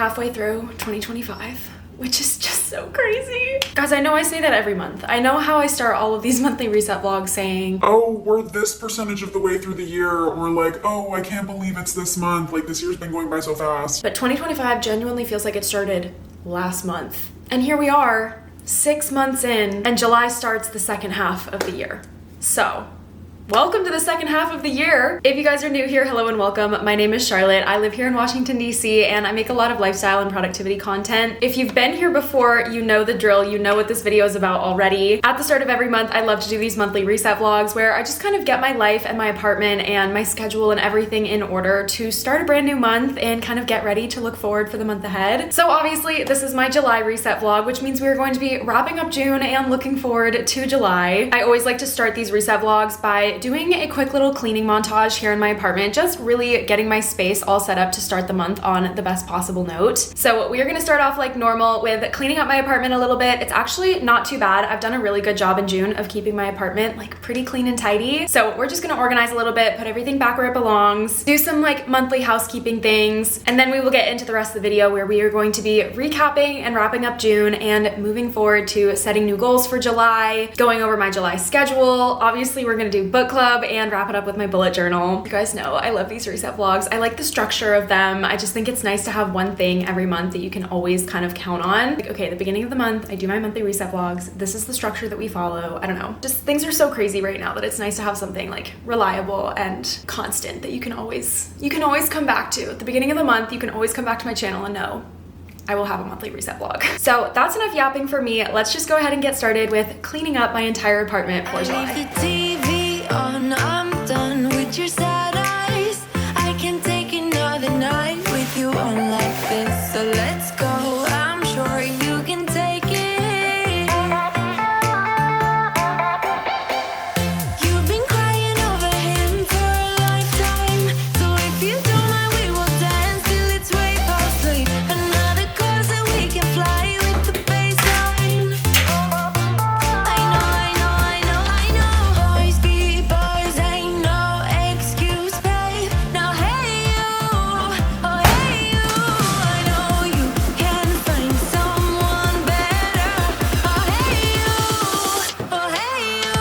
halfway through 2025. Which is just so crazy. Guys, I know I say that every month. I know how I start all of these monthly reset vlogs saying, oh, we're this percentage of the way through the year, or like, oh, I can't believe it's this month. Like, this year's been going by so fast. But 2025 genuinely feels like it started last month. And here we are, 6 months in, and July starts the second half of the year. So, welcome to the second half of the year. If you guys are new here, hello and welcome. My name is Charlotte. I live here in Washington, D.C., and I make a lot of lifestyle and productivity content. If you've been here before, you know the drill. You know what this video is about already. At the start of every month, I love to do these monthly reset vlogs where I just kind of get my life and my apartment and my schedule and everything in order to start a brand new month and kind of get ready to look forward for the month ahead. So obviously, this is my July reset vlog, which means we're going to be wrapping up June and looking forward to July. I always like to start these reset vlogs by doing a quick little cleaning montage here in my apartment, just really getting my space all set up to start the month on the best possible note. So we are gonna start off like normal with cleaning up my apartment a little bit. It's actually not too bad. I've done a really good job in June of keeping my apartment like pretty clean and tidy. So we're just gonna organize a little bit, put everything back where it belongs, do some like monthly housekeeping things, and then we will get into the rest of the video where we are going to be recapping and wrapping up June and moving forward to setting new goals for July, going over my July schedule. Obviously, we're gonna do book club and wrap it up with my bullet journal. You guys know I love these reset vlogs. I like the structure of them. I just think it's nice to have one thing every month that you can always kind of count on. Like, okay, the beginning of the month, I do my monthly reset vlogs. This is the structure that we follow. I don't know. Just things are so crazy right now that it's nice to have something like reliable and constant that you can always come back to. At the beginning of the month, you can always come back to my channel and know I will have a monthly reset vlog. So that's enough yapping for me. Let's just go ahead and get started with cleaning up my entire apartment for July. I'm done with your sad eyes. I can take another night with you on like this. So let's go. I'm sure you can take it. You've been crying over him for a lifetime. So if you don't mind, we will dance till it's way past late. Another course that we can fly with the baseline. I know. Boys be boys, ain't no excuse, babe. Now hey you, oh hey you. I know you can find someone better. Oh hey you, oh hey you.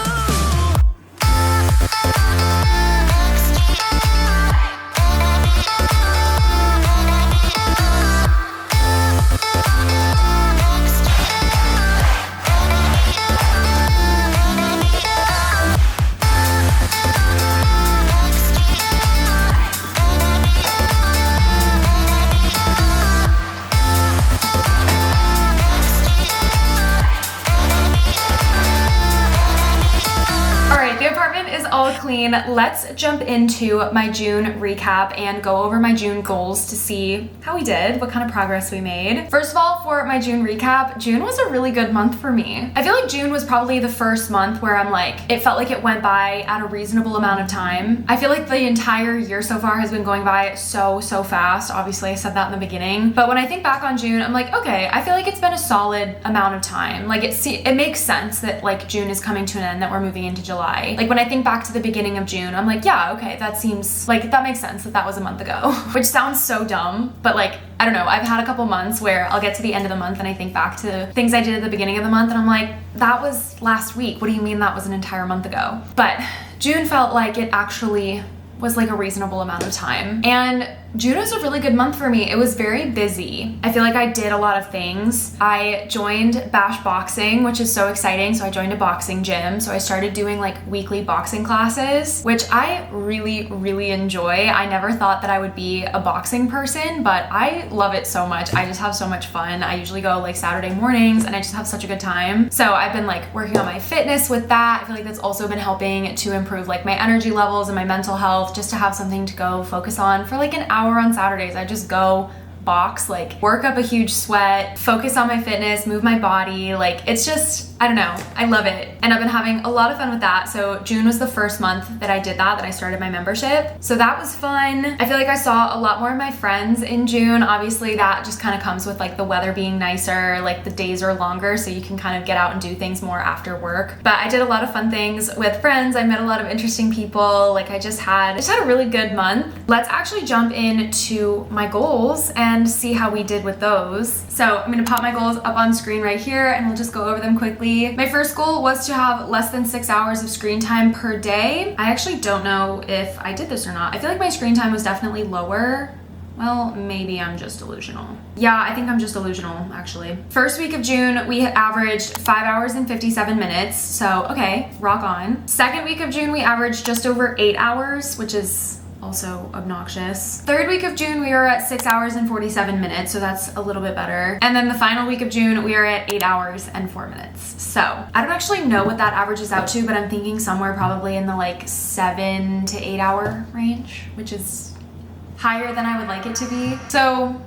The apartment is all clean. Let's jump into my June recap and go over my June goals to see how we did, what kind of progress we made. First of all, for my June recap, June was a really good month for me. I feel like June was probably the first month where I'm like, it felt like it went by at a reasonable amount of time. I feel like the entire year so far has been going by so fast. Obviously, I said that in the beginning. But when I think back on June, I'm like, okay, I feel like it's been a solid amount of time. Like it makes sense that like June is coming to an end, that we're moving into July. Like when I think back to the beginning of June, I'm like, yeah, okay, that seems like that makes sense that was a month ago, which sounds so dumb, but like, I don't know, I've had a couple months where I'll get to the end of the month and I think back to things I did at the beginning of the month and I'm like, that was last week. What do you mean that was an entire month ago? But June felt like it actually was like a reasonable amount of time. And June was a really good month for me. It was very busy. I feel like I did a lot of things. I joined Bash Boxing, which is so exciting. So I joined a boxing gym. So I started doing like weekly boxing classes, which I really enjoy. I never thought that I would be a boxing person, but I love it so much. I just have so much fun. I usually go like Saturday mornings and I just have such a good time. So I've been like working on my fitness with that. I feel like that's also been helping to improve like my energy levels and my mental health, just to have something to go focus on for like an hour on Saturdays. I just go box, like work up a huge sweat, focus on my fitness, move my body. Like it's just I don't know, I love it. And I've been having a lot of fun with that. So June was the first month that I did that I started my membership. So that was fun. I feel like I saw a lot more of my friends in June. Obviously that just kind of comes with like the weather being nicer, like the days are longer, so you can kind of get out and do things more after work. But I did a lot of fun things with friends. I met a lot of interesting people. Like I just had a really good month. Let's actually jump into my goals and see how we did with those. So I'm gonna pop my goals up on screen right here and we'll just go over them quickly. My first goal was to have less than 6 hours of screen time per day. I actually don't know if I did this or not. I feel like my screen time was definitely lower. Well, maybe I'm just delusional. Yeah, I think I'm just delusional, actually. First week of June, we averaged 5 hours and 57 minutes. So, okay, rock on. Second week of June, we averaged just over 8 hours, which is also obnoxious. Third week of June, we are at 6 hours and 47 minutes, so that's a little bit better. And then the final week of June, we are at 8 hours and 4 minutes. So I don't actually know what that averages out to, but I'm thinking somewhere probably in the like 7 to 8 hour range, which is higher than I would like it to be. So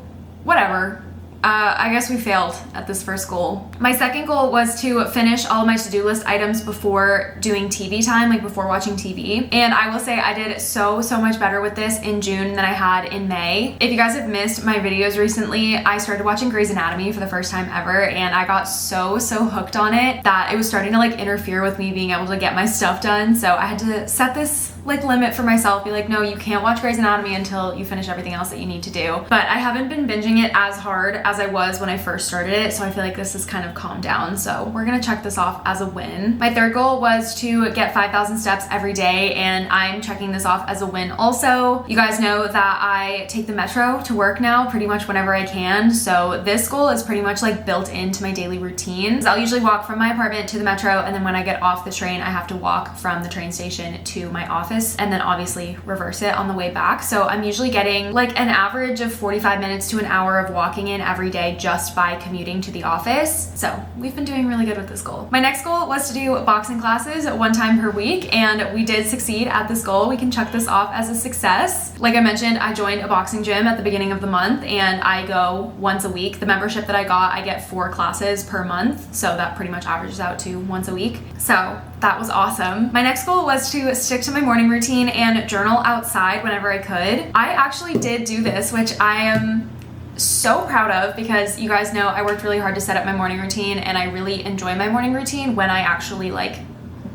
whatever. I guess we failed at this first goal. My second goal was to finish all of my to-do list items before doing TV time, like before watching TV. And I will say I did so much better with this in June than I had in May. If you guys have missed my videos recently, I started watching Grey's Anatomy for the first time ever, and I got so hooked on it that it was starting to like interfere with me being able to get my stuff done. So I had to set this like limit for myself, be like, no, you can't watch Grey's Anatomy until you finish everything else that you need to do. But I haven't been binging it as hard as I was when I first started it, so I feel like this has kind of calmed down. So we're gonna check this off as a win. My third goal was to get 5,000 steps every day, and I'm checking this off as a win also. You guys know that I take the metro to work now pretty much whenever I can, so this goal is pretty much like built into my daily routine. I'll usually walk from my apartment to the metro, and then when I get off the train, I have to walk from the train station to my office and then obviously reverse it on the way back. So I'm usually getting like an average of 45 minutes to an hour of walking in every day just by commuting to the office. So we've been doing really good with this goal. My next goal was to do boxing classes 1 time per week, and we did succeed at this goal. We can check this off as a success. Like I mentioned, I joined a boxing gym at the beginning of the month and I go once a week. The membership that I got, I get 4 classes per month. So that pretty much averages out to once a week. So that was awesome. My next goal was to stick to my morning routine and journal outside whenever I could. I actually did do this, which I am so proud of, because you guys know I worked really hard to set up my morning routine, and I really enjoy my morning routine when I actually like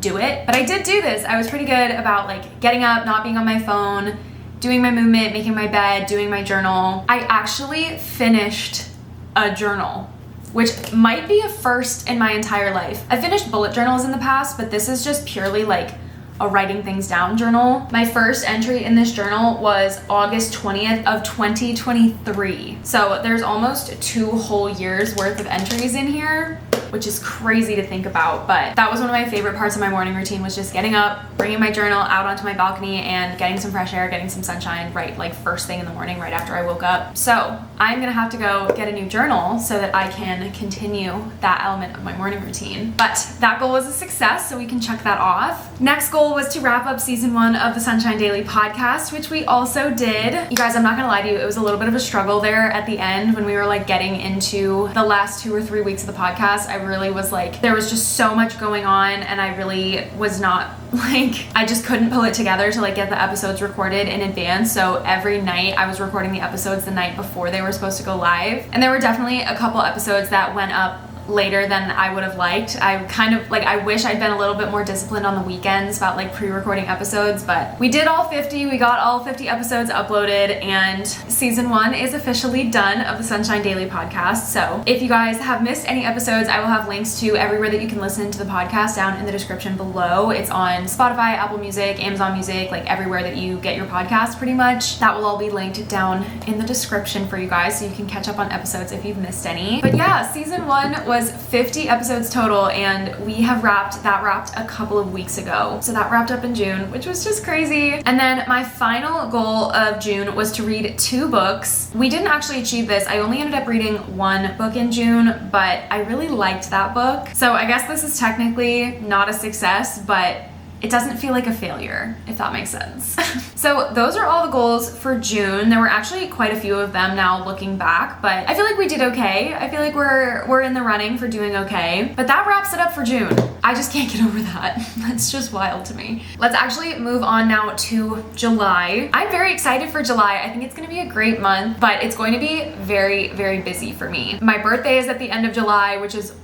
do it. But I did do this. I was pretty good about like getting up, not being on my phone, doing my movement, making my bed, doing my journal. I actually finished a journal, which might be a first in my entire life. I finished bullet journals in the past, but this is just purely like a writing things down journal. My first entry in this journal was August 20th of 2023. So there's almost 2 whole years worth of entries in here, which is crazy to think about. But that was one of my favorite parts of my morning routine, was just getting up, bringing my journal out onto my balcony and getting some fresh air, getting some sunshine right like first thing in the morning right after I woke up. So I'm gonna have to go get a new journal so that I can continue that element of my morning routine. But that goal was a success, so we can check that off. Next goal was to wrap up season 1 of the Sunshine Daily podcast, which we also did. You guys, I'm not gonna lie to you, it was a little bit of a struggle there at the end when we were like getting into the last 2 or 3 weeks of the podcast. I really was like, there was just so much going on, and I really was not like, I just couldn't pull it together to like get the episodes recorded in advance. So every night I was recording the episodes the night before they were supposed to go live, and there were definitely a couple episodes that went up later than I would have liked. I kind of like, I wish I'd been a little bit more disciplined on the weekends about like pre-recording episodes, but we did all 50. We got all 50 episodes uploaded, and season 1 is officially done of the Sunshine Daily podcast. So if you guys have missed any episodes, I will have links to everywhere that you can listen to the podcast down in the description below. It's on Spotify, Apple Music, Amazon Music, like everywhere that you get your podcasts pretty much. That will all be linked down in the description for you guys, so you can catch up on episodes if you've missed any. But yeah, season 1 was 50 episodes total, and we have wrapped a couple of weeks ago. So that wrapped up in June, which was just crazy. And then my final goal of June was to read 2 books. We didn't actually achieve this. I only ended up reading 1 book in June, but I really liked that book. So I guess this is technically not a success, but it doesn't feel like a failure, if that makes sense. So those are all the goals for June. There were actually quite a few of them now looking back, but I feel like we did okay. I feel like we're in the running for doing okay. But that wraps it up for June. I just can't get over that. That's just wild to me. Let's actually move on now to July. I'm very excited for July. I think it's gonna be a great month, but it's going to be very, very busy for me. My birthday is at the end of July, which is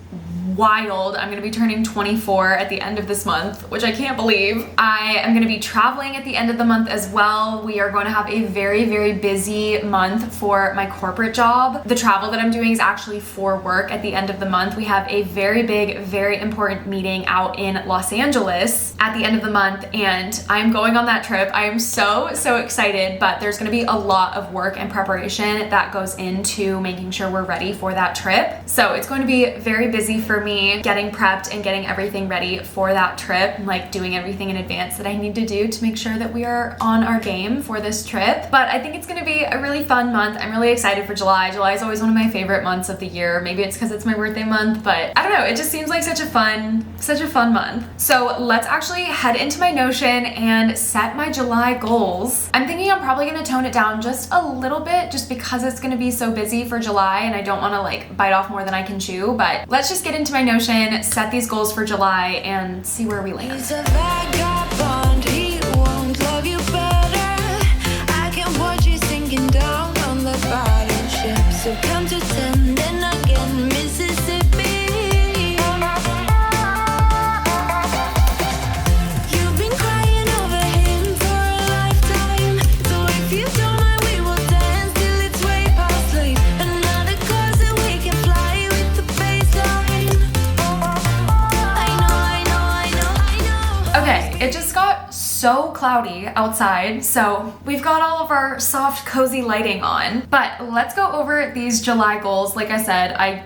wild. I'm gonna be turning 24 at the end of this month, which I can't believe. I am gonna be traveling at the end of the month as well. We are going to have a very, very busy month for my corporate job. The travel that I'm doing is actually for work at the end of the month. We have a very big, very important meeting out in Los Angeles at the end of the month, and I'm going on that trip. I am so excited, but there's gonna be a lot of work and preparation that goes into making sure we're ready for that trip. So it's going to be very busy for me getting prepped and getting everything ready for that trip, like doing everything in advance that I need to do to make sure that we are on our game for this trip. But I think it's gonna be a really fun month. I'm really excited for July. July is always one of my favorite months of the year. Maybe it's because it's my birthday month, but I don't know, it just seems like such a fun month. So let's actually head into my Notion and set my July goals. I'm thinking I'm probably gonna tone it down just a little bit just because it's gonna be so busy for July and I don't wanna like bite off more than I can chew, but let's just get into my Notion, set these goals for July, and see where we land. He's a vagabond, he won't love you better. I can watch you sinking down on the battleship. So count to 10, then again, Mississippi. You've been crying over him for a lifetime. So if you don't mind, we will dance till it's way past sleep. Another cause that we can fly with the baseline. I know. Okay, it just got so cloudy outside, so we've got all of our soft, cozy lighting on. But let's go over these July goals. Like I said, I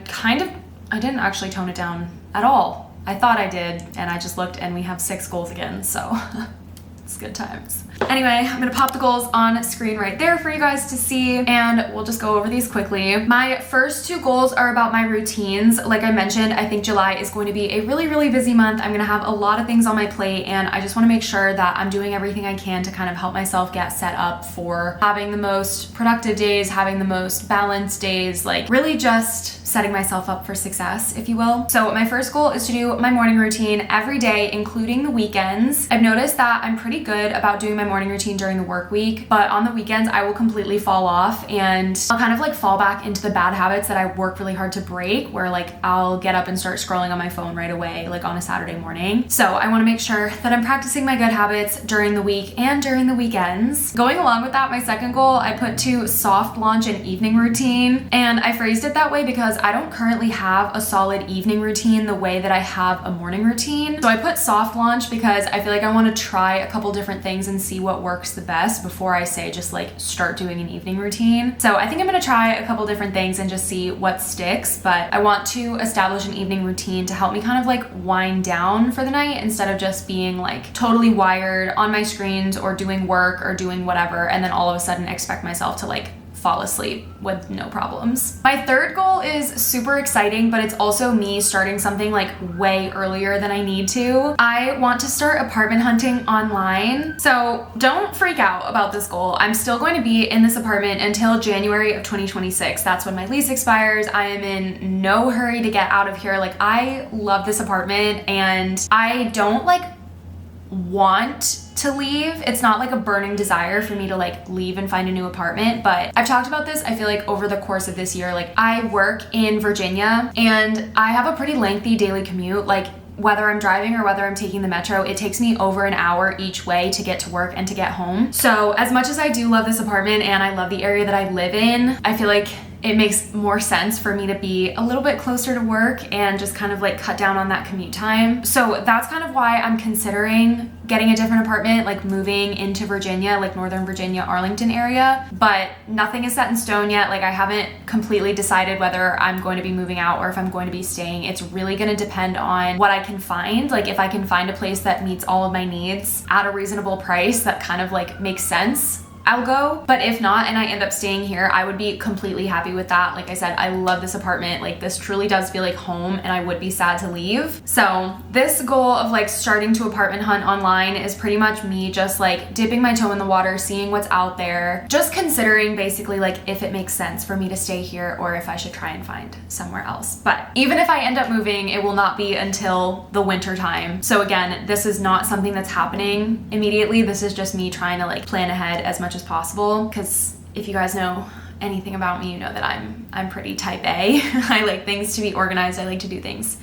didn't actually tone it down at all. I thought I did, and I just looked and we have 6 goals again, so it's good times. Anyway, I'm gonna pop the goals on screen right there for you guys to see, and we'll just go over these quickly. My first 2 goals are about my routines. Like I mentioned, I think July is going to be a really, really busy month. I'm gonna have a lot of things on my plate, and I just wanna make sure that I'm doing everything I can to kind of help myself get set up for having the most productive days, having the most balanced days, like really just setting myself up for success, if you will. So my first goal is to do my morning routine every day, including the weekends. I've noticed that I'm pretty good about doing my morning routine during the work week, but on the weekends I will completely fall off and I'll kind of like fall back into the bad habits that I work really hard to break, where like I'll get up and start scrolling on my phone right away, like on a Saturday morning. So I wanna make sure that I'm practicing my good habits during the week and during the weekends. Going along with that, my second goal, I put to soft launch an evening routine, and I phrased it that way because I don't currently have a solid evening routine the way that I have a morning routine. So I put soft launch because I feel like I want to try a couple different things and see what works the best before I say just like start doing an evening routine. So I think I'm gonna try a couple different things and just see what sticks, but I want to establish an evening routine to help me kind of like wind down for the night instead of just being like totally wired on my screens or doing work or doing whatever and then all of a sudden expect myself to like fall asleep with no problems. My third goal is super exciting, but it's also me starting something like way earlier than I need to. I want to start apartment hunting online. So don't freak out about this goal. I'm still going to be in this apartment until January of 2026. That's when my lease expires. I am in no hurry to get out of here. Like I love this apartment and I don't like want to leave. It's not like a burning desire for me to like leave and find a new apartment, but I've talked about this, I feel like over the course of this year. Like I work in Virginia and I have a pretty lengthy daily commute. Like whether I'm driving or whether I'm taking the metro, it takes me over an hour each way to get to work and to get home. So as much as I do love this apartment and I love the area that I live in, I feel like it makes more sense for me to be a little bit closer to work and just kind of like cut down on that commute time. So that's kind of why I'm considering getting a different apartment, like moving into Virginia, like Northern Virginia, Arlington area, but nothing is set in stone yet. Like I haven't completely decided whether I'm going to be moving out or if I'm going to be staying. It's really going to depend on what I can find. Like if I can find a place that meets all of my needs at a reasonable price that kind of like makes sense, I'll go. But if not, and I end up staying here, I would be completely happy with that. Like I said, I love this apartment. Like this truly does feel like home, and I would be sad to leave. So this goal of like starting to apartment hunt online is pretty much me just like dipping my toe in the water, seeing what's out there, just considering basically like if it makes sense for me to stay here or if I should try and find somewhere else. But even if I end up moving, it will not be until the winter time. So again, this is not something that's happening immediately. This is just me trying to like plan ahead as much as possible, because if you guys know anything about me, you know that I'm pretty type A. I like things to be organized. I like to do things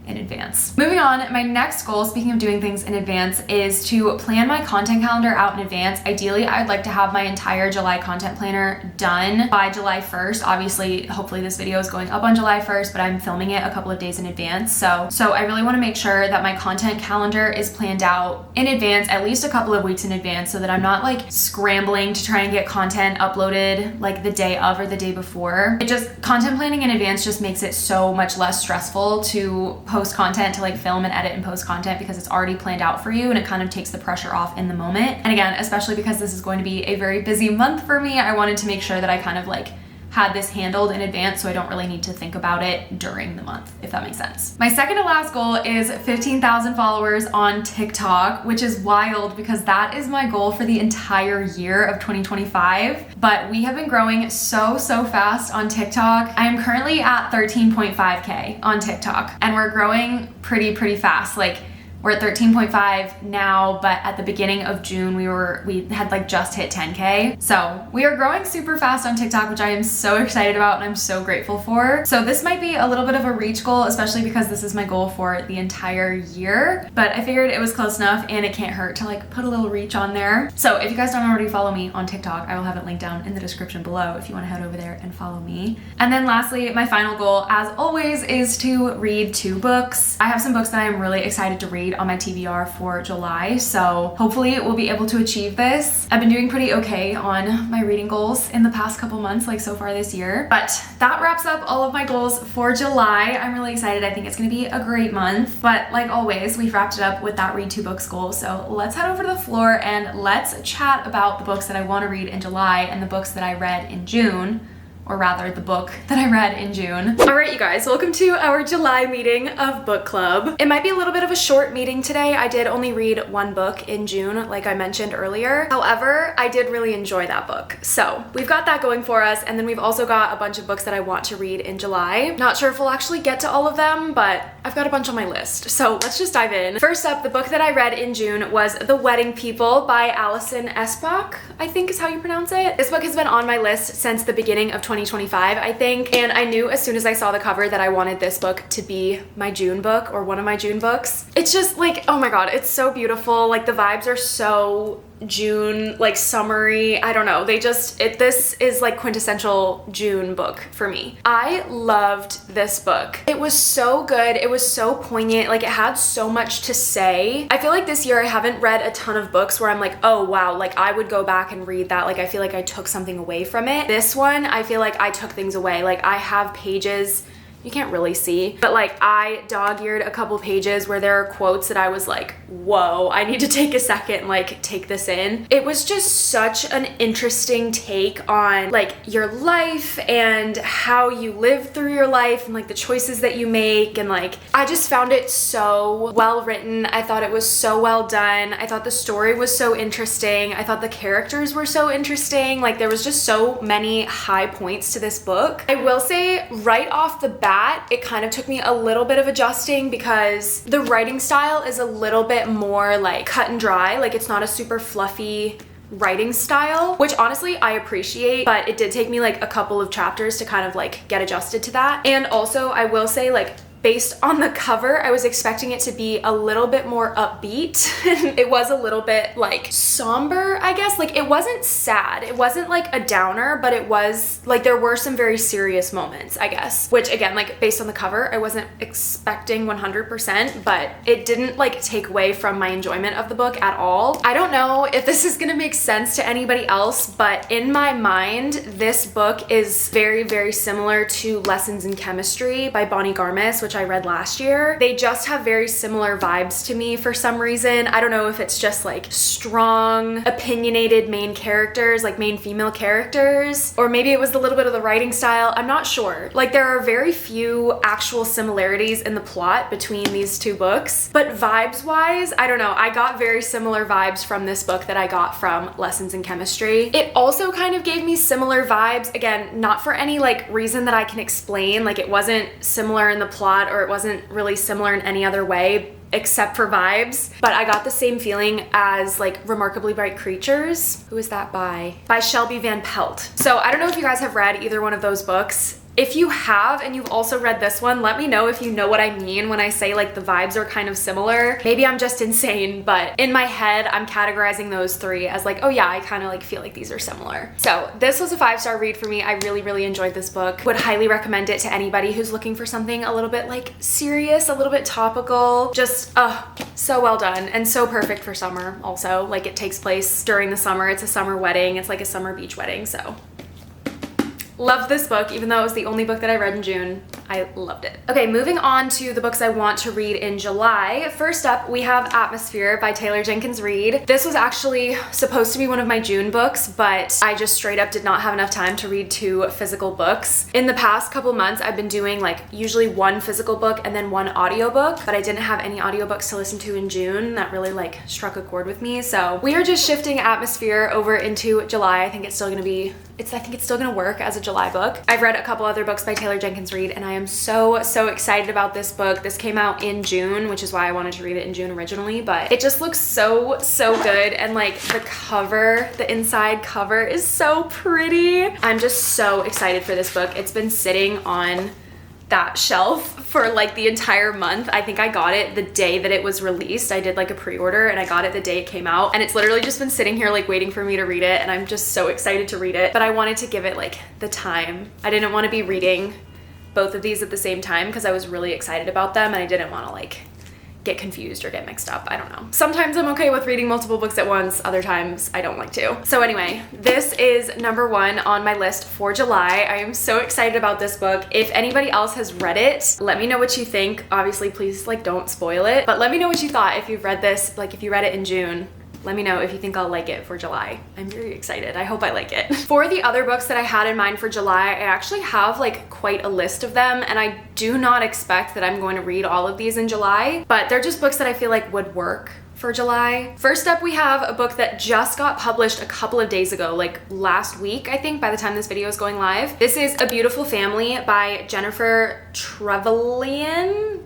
in advance. Moving on, my next goal, speaking of doing things in advance, is to plan my content calendar out in advance. Ideally, I'd like to have my entire July content planner done by July 1st. Obviously, hopefully this video is going up on July 1st, but I'm filming it a couple of days in advance. So I really want to make sure that my content calendar is planned out in advance, at least a couple of weeks in advance, so that I'm not like scrambling to try and get content uploaded like the day of or the day before. Content planning in advance just makes it so much less stressful to post content, to like film and edit and post content, because it's already planned out for you and it kind of takes the pressure off in the moment. And again, especially because this is going to be a very busy month for me, I wanted to make sure that I kind of like had this handled in advance so I don't really need to think about it during the month, if that makes sense. My second to last goal is 15,000 followers on TikTok, which is wild because that is my goal for the entire year of 2025. But we have been growing so fast on TikTok. I am currently at 13.5K on TikTok, and we're growing pretty fast. Like, we're at 13.5 now, but at the beginning of June, we had like just hit 10K. So we are growing super fast on TikTok, which I am so excited about and I'm so grateful for. So this might be a little bit of a reach goal, especially because this is my goal for the entire year, but I figured it was close enough and it can't hurt to like put a little reach on there. So if you guys don't already follow me on TikTok, I will have it linked down in the description below if you want to head over there and follow me. And then lastly, my final goal, as always, is to read 2 books. I have some books that I am really excited to read on my TBR for July, so hopefully we'll be able to achieve this. I've been doing pretty okay on my reading goals in the past couple months, like so far this year. But that wraps up all of my goals for July. I'm really excited. I think it's gonna be a great month. But like always, we've wrapped it up with that read 2 books goal. So let's head over to the floor and let's chat about the books that I want to read in July and the books that I read in June. Or rather, the book that I read in June. All right, you guys, welcome to our July meeting of book club. It might be a little bit of a short meeting today. I did only read 1 book in June, like I mentioned earlier. However, I did really enjoy that book. So we've got that going for us, and then we've also got a bunch of books that I want to read in July. Not sure if we'll actually get to all of them, but I've got a bunch on my list. So let's just dive in. First up, the book that I read in June was The Wedding People by Alison Espach, I think is how you pronounce it. This book has been on my list since the beginning of 2025, I think, and I knew as soon as I saw the cover that I wanted this book to be my June book or one of my June books. It's just like, oh my god, it's so beautiful. Like the vibes are so June, like summery. I don't know. This is like quintessential June book for me. I loved this book. It was so good. It was so poignant. Like it had so much to say. I feel like this year I haven't read a ton of books where I'm like, oh wow, like I would go back and read that. Like I feel like I took something away from it. This one, I feel like I took things away. Like I have pages, you can't really see, but like I dog-eared a couple pages where there are quotes that I was like, whoa, I need to take a second and like take this in. It was just such an interesting take on like your life and how you live through your life and like the choices that you make, and like I just found it so well written. I thought it was so well done. I thought the story was so interesting. I thought the characters were so interesting. Like there was just so many high points to this book. I will say right off the bat, it kind of took me a little bit of adjusting because the writing style is a little bit more like cut and dry. Like it's not a super fluffy writing style, which honestly I appreciate, but it did take me like a couple of chapters to kind of like get adjusted to that. And also I will say, like, based on the cover, I was expecting it to be a little bit more upbeat. It was a little bit like somber, I guess. Like it wasn't sad. It wasn't like a downer, but it was like there were some very serious moments, I guess. Which again, like based on the cover, I wasn't expecting 100%, but it didn't like take away from my enjoyment of the book at all. I don't know if this is gonna make sense to anybody else, but in my mind, this book is very, very similar to Lessons in Chemistry by Bonnie Garmis, which which I read last year. They just have very similar vibes to me for some reason. I don't know if it's just like strong, opinionated main characters, like main female characters, or maybe it was a little bit of the writing style. I'm not sure. Like there are very few actual similarities in the plot between these two books, but vibes wise, I don't know. I got very similar vibes from this book that I got from Lessons in Chemistry. It also kind of gave me similar vibes, again, not for any like reason that I can explain. Like it wasn't similar in the plot or it wasn't really similar in any other way except for vibes, but I got the same feeling as like Remarkably Bright Creatures. Who is that by? By Shelby Van Pelt. So I don't know if you guys have read either one of those books. If you have and you've also read this one, let me know if you know what I mean when I say like the vibes are kind of similar. Maybe I'm just insane, but in my head, I'm categorizing those three as like, oh yeah, I kind of like feel like these are similar. So this was a 5-star read for me. I really, really enjoyed this book. Would highly recommend it to anybody who's looking for something a little bit like serious, a little bit topical. Just, so well done and so perfect for summer also. Like it takes place during the summer. It's a summer wedding. It's like a summer beach wedding, so. Loved this book, even though it was the only book that I read in June. I loved it. Okay, moving on to the books I want to read in July. First up, we have Atmosphere by Taylor Jenkins Reid. This was actually supposed to be one of my June books, but I just straight up did not have enough time to read 2 physical books. In the past couple months, I've been doing like usually 1 physical book and then 1 audiobook, but I didn't have any audiobooks to listen to in June. That really like struck a chord with me. So we are just shifting Atmosphere over into July. I think it's still gonna work as a July book. I've read a couple other books by Taylor Jenkins Reid and I am so excited about this book. This came out in June, which is why I wanted to read it in June originally, but it just looks so good, and like the cover, the inside cover is so pretty. I'm just so excited for this book. It's been sitting on that shelf for like the entire month. I think I got it the day that it was released. I did like a pre-order and I got it the day it came out, and it's literally just been sitting here like waiting for me to read it, and I'm just so excited to read it. But I wanted to give it like the time. I didn't want to be reading both of these at the same time because I was really excited about them and I didn't want to like get confused or get mixed up. I don't know. Sometimes I'm okay with reading multiple books at once, other times I don't like to. So anyway, this is number 1 on my list for July. I am so excited about this book. If anybody else has read it, let me know what you think. Obviously, please like don't spoil it, but let me know what you thought if you've read this, like if you read it in June. Let me know if you think I'll like it for July. I'm very excited. I hope I like it. For the other books that I had in mind for July, I actually have like quite a list of them, and I do not expect that I'm going to read all of these in July, but they're just books that I feel like would work for July. First up, we have a book that just got published a couple of days ago, like last week, I think, by the time this video is going live. This is A Beautiful Family by Jennifer Trevelyan.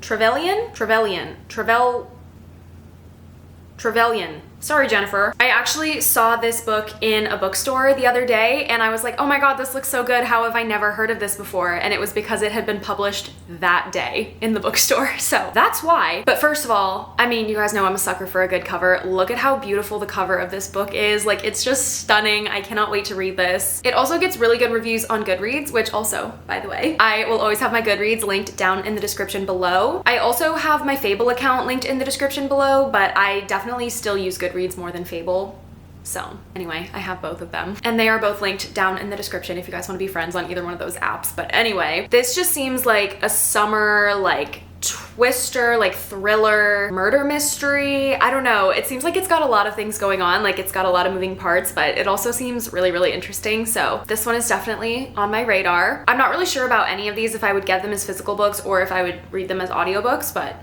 Sorry, Jennifer. I actually saw this book in a bookstore the other day and I was like, oh my god, this looks so good. How have I never heard of this before? And it was because it had been published that day in the bookstore. So that's why. But first of all, I mean, you guys know I'm a sucker for a good cover. Look at how beautiful the cover of this book is. Like, it's just stunning. I cannot wait to read this. It also gets really good reviews on Goodreads, which also, by the way, I will always have my Goodreads linked down in the description below. I also have my Fable account linked in the description below, but I definitely still use Goodreads more than Fable. So anyway, I have both of them and they are both linked down in the description if you guys want to be friends on either one of those apps. But anyway, this just seems like a summer like twister, like thriller, murder mystery. I don't know. It seems like it's got a lot of things going on. Like it's got a lot of moving parts, but it also seems really, really interesting. So this one is definitely on my radar. I'm not really sure about any of these, if I would get them as physical books or if I would read them as audiobooks, but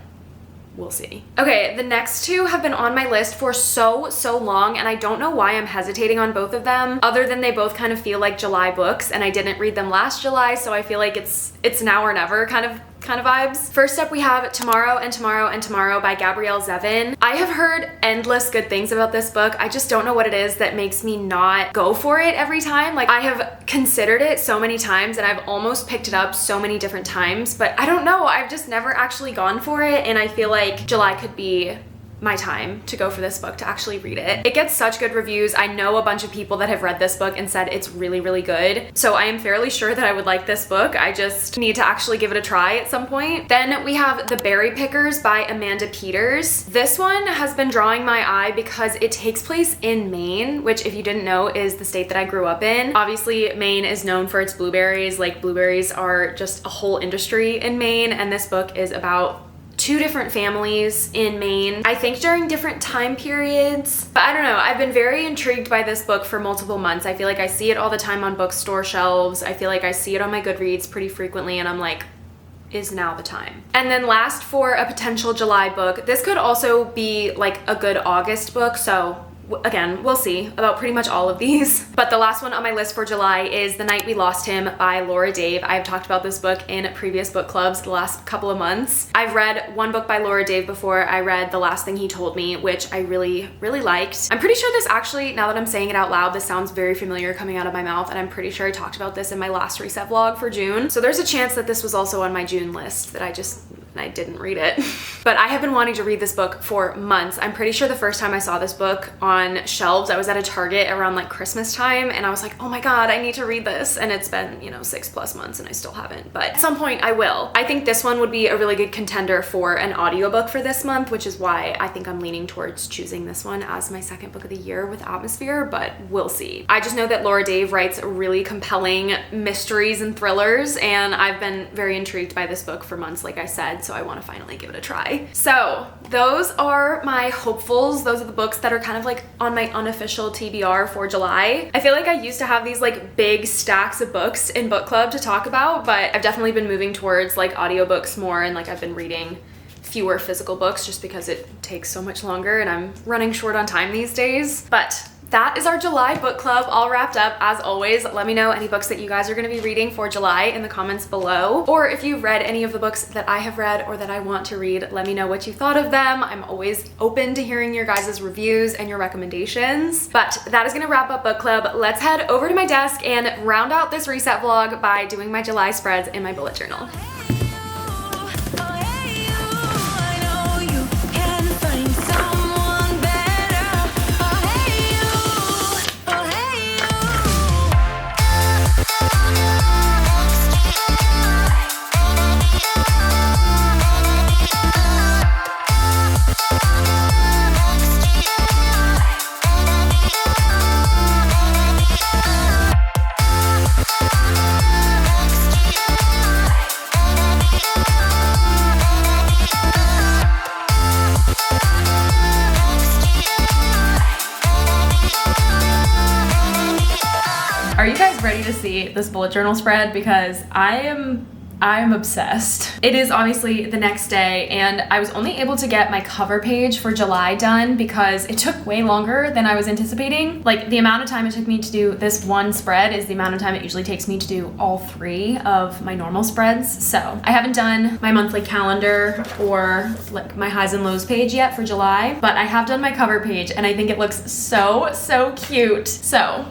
we'll see. Okay, the next 2 have been on my list for so long, and I don't know why I'm hesitating on both of them, other than they both kind of feel like July books, and I didn't read them last July, so I feel like it's now or never kind of vibes. First up, we have Tomorrow and Tomorrow and Tomorrow by Gabrielle Zevin. I have heard endless good things about this book. I just don't know what it is that makes me not go for it every time. Like, I have considered it so many times and I've almost picked it up so many different times, but I don't know. I've just never actually gone for it, and I feel like July could be my time to go for this book to actually read it. It gets such good reviews. I know a bunch of people that have read this book and said it's really, really good. So I am fairly sure that I would like this book. I just need to actually give it a try at some point. Then we have The Berry Pickers by Amanda Peters. This one has been drawing my eye because it takes place in Maine, which if you didn't know is the state that I grew up in. Obviously, Maine is known for its blueberries. Like, blueberries are just a whole industry in Maine, and this book is about 2 different families in Maine, I think during different time periods. But I don't know, I've been very intrigued by this book for multiple months. I feel like I see it all the time on bookstore shelves. I feel like I see it on my Goodreads pretty frequently, and I'm like, is now the time. And then last, for a potential July book, this could also be like a good August book, so again, we'll see about pretty much all of these. But the last one on my list for July is The Night We Lost Him by Laura Dave. I've talked about this book in previous book clubs the last couple of months. I've read one book by Laura Dave before. I read The Last Thing He Told Me, which I really, really liked. I'm pretty sure this actually, now that I'm saying it out loud, this sounds very familiar coming out of my mouth, and I'm pretty sure I talked about this in my last reset vlog for June. So there's a chance that this was also on my June list that I didn't read it. But I have been wanting to read this book for months. I'm pretty sure the first time I saw this book on shelves, I was at a Target around like Christmas time, and I was like, oh my god, I need to read this. And it's been, 6+ months and I still haven't, but at some point I will. I think this one would be a really good contender for an audiobook for this month, which is why I think I'm leaning towards choosing this one as my second book of the year with Atmosphere, but we'll see. I just know that Laura Dave writes really compelling mysteries and thrillers, and I've been very intrigued by this book for months, like I said, so I want to finally give it a try. So those are my hopefuls. Those are the books that are kind of like on my unofficial TBR for July. I feel like I used to have these like big stacks of books in book club to talk about, but I've definitely been moving towards like audiobooks more, and like I've been reading fewer physical books just because it takes so much longer and I'm running short on time these days. But that is our July book club all wrapped up. As always, let me know any books that you guys are going to be reading for July in the comments below. Or if you've read any of the books that I have read or that I want to read, let me know what you thought of them. I'm always open to hearing your guys' reviews and your recommendations. But that is going to wrap up book club. Let's head over to my desk and round out this reset vlog by doing my July spreads in my bullet journal. Are you guys ready to see this bullet journal spread? Because I am obsessed. It is obviously the next day, and I was only able to get my cover page for July done because it took way longer than I was anticipating. Like, the amount of time it took me to do this one spread is the amount of time it usually takes me to do all 3 of my normal spreads. So I haven't done my monthly calendar or like my highs and lows page yet for July, but I have done my cover page, and I think it looks so cute. So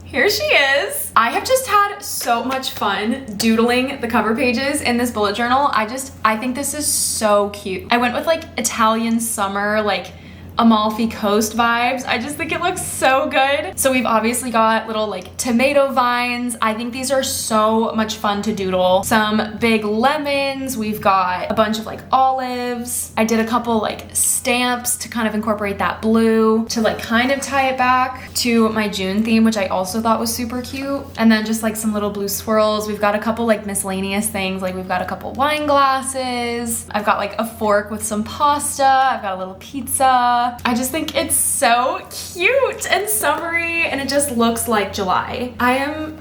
here she is. I have just had so much fun doodling the cover pages in this bullet journal. I think this is so cute. I went with like Italian summer, like Amalfi Coast vibes. I just think it looks so good. So we've obviously got little like tomato vines. I think these are so much fun to doodle. Some big lemons. We've got a bunch of like olives. I did a couple like stamps to kind of incorporate that blue to like kind of tie it back to my June theme, which I also thought was super cute. And then just like some little blue swirls. We've got a couple like miscellaneous things. Like we've got a couple wine glasses. I've got like a fork with some pasta. I've got a little pizza. I just think it's so cute and summery, and it just looks like July. I am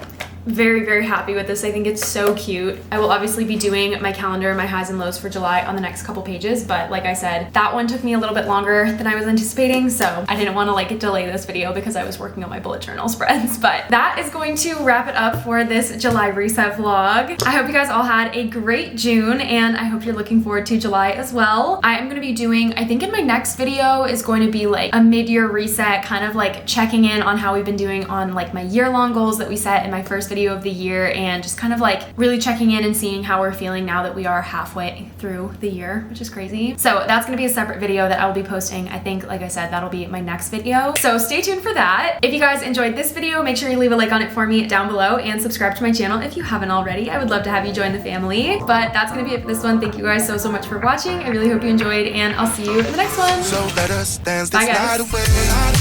very happy with this. I think it's so cute. I will obviously be doing my calendar, my highs and lows for July on the next couple pages, but like I said, that one took me a little bit longer than I was anticipating, so I didn't want to like delay this video because I was working on my bullet journal spreads. But that is going to wrap it up for this July reset vlog. I hope you guys all had a great June, and I hope you're looking forward to July as well. I am going to be doing, I think in my next video is going to be like a mid-year reset, kind of like checking in on how we've been doing on like my year-long goals that we set in my first video video of the year and just kind of like really checking in and seeing how we're feeling now that we are halfway through the year, which is crazy. So that's gonna be a separate video that I'll be posting. I think, like I said, that'll be my next video. So stay tuned for that. If you guys enjoyed this video, make sure you leave a like on it for me down below and subscribe to my channel if you haven't already. I would love to have you join the family. But that's gonna be it for this one. Thank you guys so much for watching. I really hope you enjoyed, and I'll see you in the next one. So let us dance Bye, this guys. night away.